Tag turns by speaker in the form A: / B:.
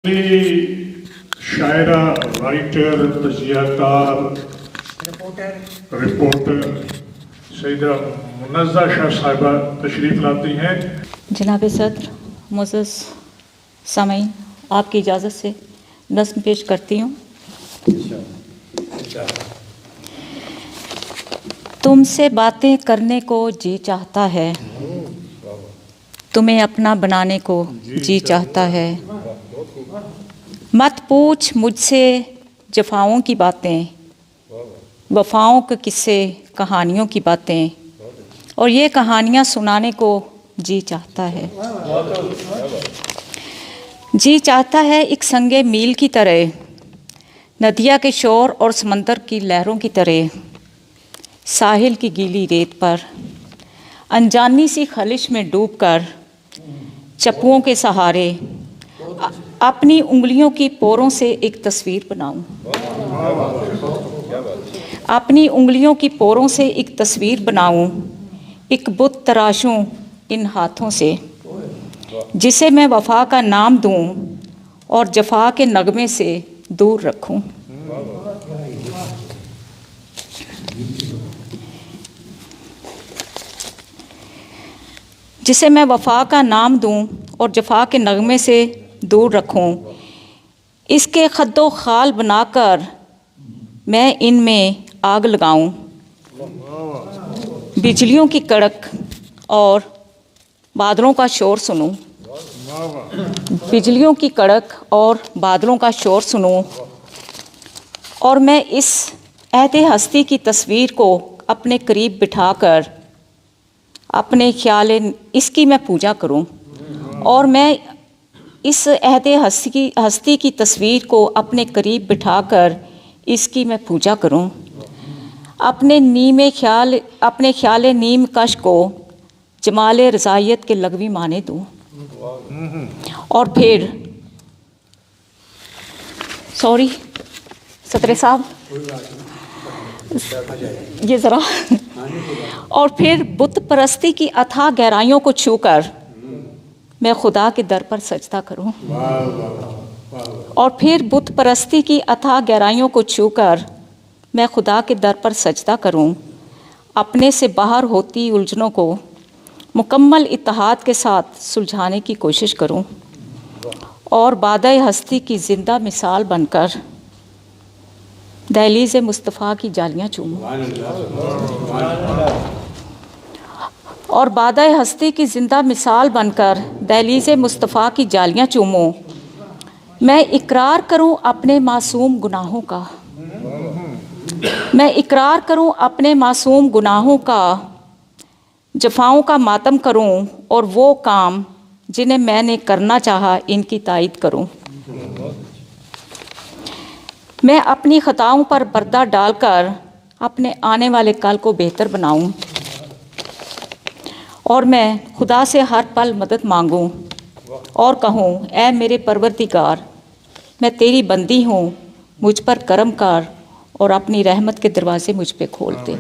A: शायरा, writer, तजियाकार, reporter Saeeda Munazza Shah साहिबा तशरीफ़ लाती हैं।
B: जनाब सदर, मुअज़्ज़ज़ सामीन, आपकी इजाज़त से नज़्म पेश करती हूँ। तुमसे बातें करने को जी चाहता है, तुम्हें अपना बनाने को जी चाहता है। मत पूछ मुझसे जफ़ाओं की बातें, वफ़ाओं के किस्से, कहानियों की बातें, और ये कहानियाँ सुनाने को जी चाहता है। जी चाहता है एक संगे मील की तरह, नदिया के शोर और समंदर की लहरों की तरह, साहिल की गीली रेत पर अनजानी सी खलिश में डूबकर चप्पुओं के सहारे अपनी उंगलियों की पोरों से एक तस्वीर बनाऊं। अपनी उंगलियों की पोरों से एक तस्वीर बनाऊं, एक बुत तराशूं इन हाथों से, जिसे मैं वफा का नाम दूं और जफा के नगमे से दूर रखूं। जिसे मैं वफा का नाम दूं और जफा के नगमे से दूर रखूं, इसके खद्दो खाल बनाकर मैं इनमें आग लगाऊं। बिजलियों की कड़क और बादलों का शोर सुनूं, बिजलियों की कड़क और बादलों का शोर सुनूं, और मैं इस अहदे हस्ती की तस्वीर को अपने करीब बिठाकर अपने ख्याल इसकी मैं पूजा करूं, और मैं इस अहदे हस्ती की तस्वीर को अपने करीब बिठाकर इसकी मैं पूजा करूं। अपने ख्याल नीम कश को जमाल रज़ायत के लगवी माने दूं, और फिर सदर साहब ये ज़रा और फिर बुत परस्ती की अथाह गहराइयों को छूकर मैं खुदा के दर पर सजदा करूं। और फिर बुत परस्ती की अथाह गहराइयों को छूकर मैं खुदा के दर पर सजदा करूं, अपने से बाहर होती उलझनों को मुकम्मल इत्तेहाद के साथ सुलझाने की कोशिश करूं, और बादए हस्ती की ज़िंदा मिसाल बनकर दहलीज़ मुस्तफ़ा की जालियां चूमूं, और बादए हस्ती की ज़िंदा मिसाल बनकर दहलीज़ मुस्तफ़ा की जालियां चूमूं। मैं इकरार करूं अपने मासूम गुनाहों का, मैं इकरार करूं अपने मासूम गुनाहों का, जफ़ाओं का मातम करूं, और वो काम जिन्हें मैंने करना चाहा इनकी तायद करूं। मैं अपनी ख़ताओं पर पर्दा डालकर अपने आने वाले कल को बेहतर बनाऊं, और मैं खुदा से हर पल मदद मांगूं और कहूं, ऐ मेरे परवरदिगार, मैं तेरी बंदी हूँ, मुझ पर करम कर और अपनी रहमत के दरवाज़े मुझ पे खोल दे।